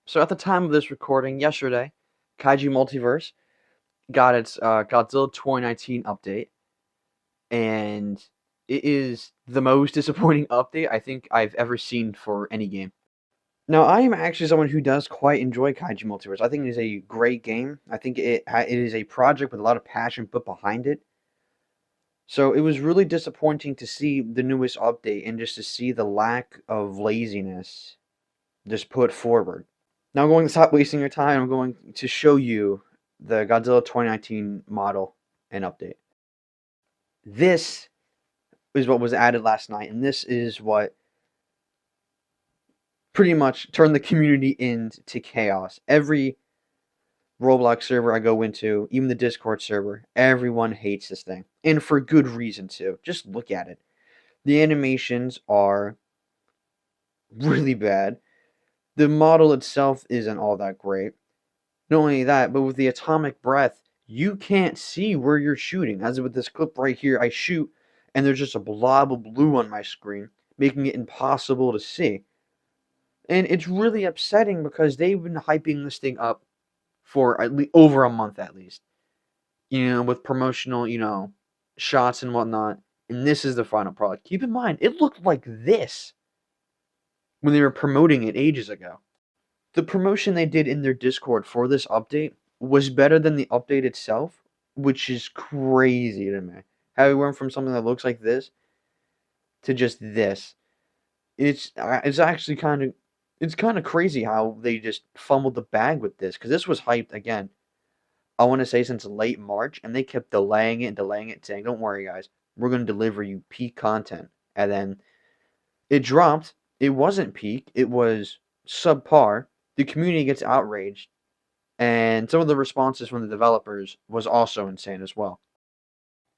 So at the time of this recording, yesterday, Kaiju Multiverse got its Godzilla 2019 update, and it is the most disappointing update I think I've ever seen for any game. Now, I am actually someone who does quite enjoy Kaiju Multiverse. I think it is a great game. I think it is a project with a lot of passion put behind it. So it was really disappointing to see the newest update and just to see the lack of laziness just put forward. Now I'm going to stop wasting your time. I'm going to show you the Godzilla 2019 model and update. This is what was added last night, and this is what pretty much turned the community into chaos. Every Roblox server I go into, even the Discord server, everyone hates this thing. And for good reason, too. Just look at it. The animations are really bad. The model itself isn't all that great. Not only that, but with the atomic breath, you can't see where you're shooting. As with this clip right here, I shoot, and there's just a blob of blue on my screen, making it impossible to see. And it's really upsetting because they've been hyping this thing up for over a month at least. With promotional, shots and whatnot. And this is the final product. Keep in mind, it looked like this when they were promoting it ages ago. The promotion they did in their Discord for this update was better than the update itself, which is crazy to me. How we went from something that looks like this to just this. It's actually kind of crazy how they just fumbled the bag with this, because this was hyped again. I want to say since late March, and they kept delaying it, saying, "Don't worry, guys, we're going to deliver you peak content." And then it dropped. It wasn't peak. It was subpar. The community gets outraged, and some of the responses from the developers was also insane as well.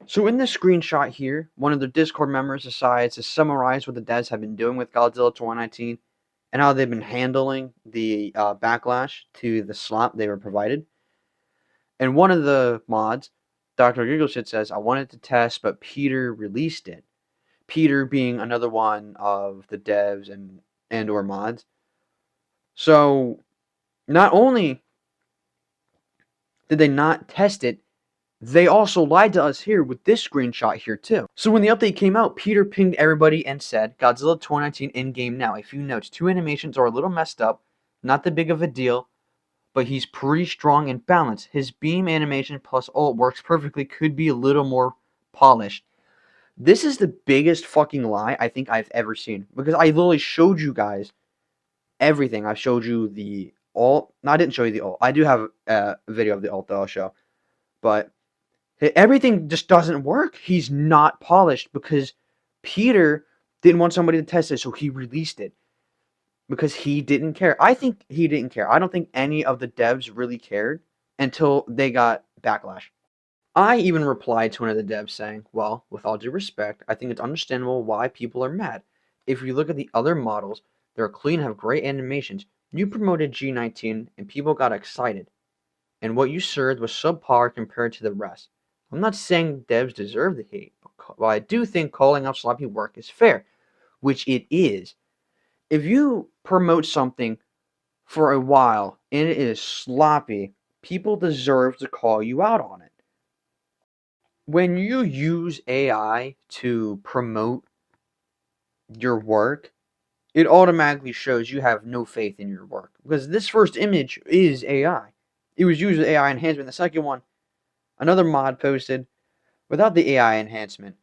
So in this screenshot here, one of the Discord members decides to summarize what the devs have been doing with Godzilla 2019 and how they've been handling the backlash to the slop they were provided. And one of the mods, Dr. Giggleshit, says, "I wanted to test, but Peter released it." Peter being another one of the devs and or mods. So, not only did they not test it, they also lied to us here with this screenshot here too. So when the update came out, Peter pinged everybody and said, "Godzilla 2019 in-game now. A few notes. 2 animations are a little messed up. Not that big of a deal, but he's pretty strong and balanced. His beam animation plus ult works perfectly. Could be a little more polished." This is the biggest fucking lie I think I've ever seen. Because I literally showed you guys everything. I showed you the ult. No, I didn't show you the ult. I do have a video of the ult that I'll show. But everything just doesn't work. He's not polished because Peter didn't want somebody to test it, so he released it. Because he didn't care. I think he didn't care. I don't think any of the devs really cared until they got backlash. I even replied to one of the devs saying, "Well, with all due respect, I think it's understandable why people are mad. If you look at the other models, they're clean, have great animations. You promoted G19 and people got excited. And what you served was subpar compared to the rest. I'm not saying devs deserve the hate, but I do think calling out sloppy work is fair, which it is. If you promote something for a while and it is sloppy, people deserve to call you out on it. When you use AI to promote your work, it automatically shows you have no faith in your work. Because this first image is AI. It was used with AI enhancement. The second one, another mod posted without the AI enhancement.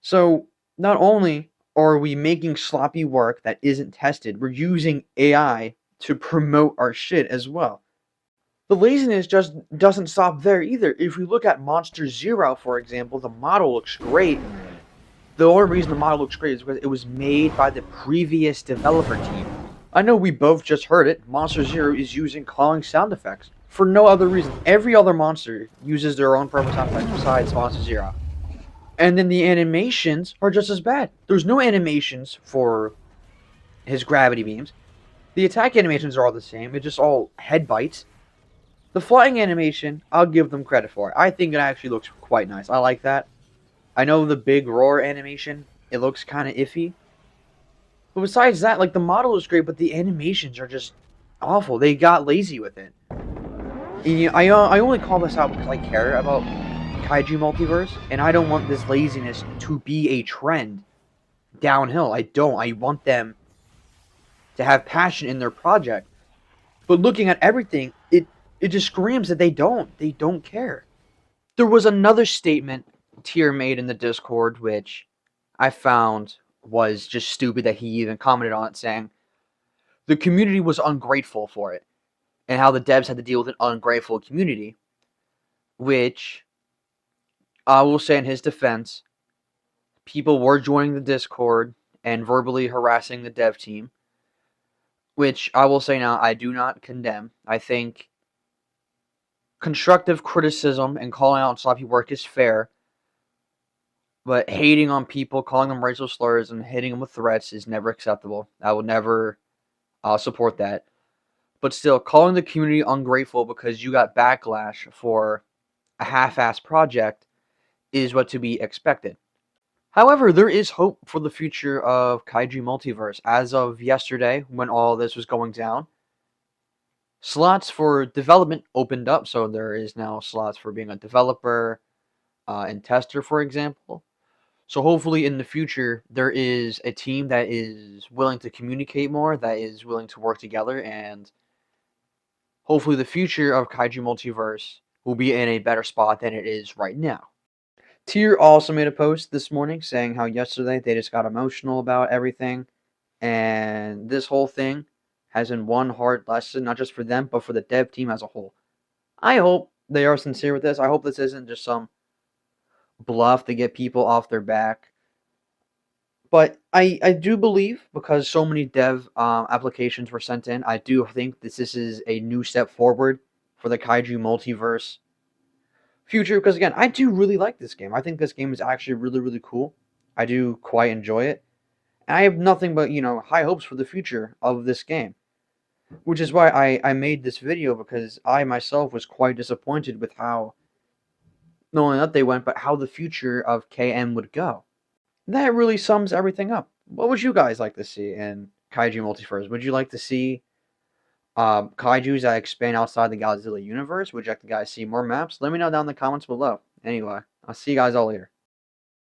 So not only are we making sloppy work that isn't tested, we're using AI to promote our shit as well. The laziness just doesn't stop there either. If we look at Monster Zero, for example, the model looks great. The only reason the model looks great is because it was made by the previous developer team. I know we both just heard it. Monster Zero is using calling sound effects for no other reason. Every other monster uses their own proper sound effects besides Monster Zero. And then the animations are just as bad. There's no animations for his gravity beams. The attack animations are all the same. It's just all head bites. The flying animation, I'll give them credit for it. I think it actually looks quite nice. I like that. I know the big roar animation, it looks kind of iffy. But besides that, like, the model is great, but the animations are just awful. They got lazy with it. And, I only call this out because I care about Kaiju Multiverse, and I don't want this laziness to be a trend downhill. I don't. I want them to have passion in their project. But looking at everything, it just screams that they don't. They don't care. There was another statement Tier made in the Discord, which I found was just stupid that he even commented on it, saying the community was ungrateful for it, and how the devs had to deal with an ungrateful community, which I will say in his defense, people were joining the Discord and verbally harassing the dev team, which I will say now I do not condemn. I think constructive criticism and calling out sloppy work is fair, but hating on people, calling them racial slurs, and hitting them with threats is never acceptable. I will never support that. But still, calling the community ungrateful because you got backlash for a half-assed project is what to be expected. However, there is hope for the future of Kaiju Multiverse. As of yesterday, when all this was going down, slots for development opened up, so there is now slots for being a developer and tester, for example. So hopefully in the future, there is a team that is willing to communicate more, that is willing to work together, and hopefully the future of Kaiju Multiverse will be in a better spot than it is right now. Tier also made a post this morning saying how yesterday they just got emotional about everything, and this whole thing has been one hard lesson, not just for them, but for the dev team as a whole. I hope they are sincere with this. I hope this isn't just some bluff to get people off their back. But I do believe, because so many dev applications were sent in, I do think this is a new step forward for the Kaiju Multiverse future. Because again, I do really like this game. I think this game is actually really, really cool. I do quite enjoy it. And I have nothing but, high hopes for the future of this game. Which is why I made this video, because I myself was quite disappointed with how, not only that they went, but how the future of KM would go. That really sums everything up. What would you guys like to see in Kaiju Multiverse? Would you like to see kaijus that expand outside the Godzilla universe? Would you like to guys see more maps? Let me know down in the comments below. Anyway, I'll see you guys all later.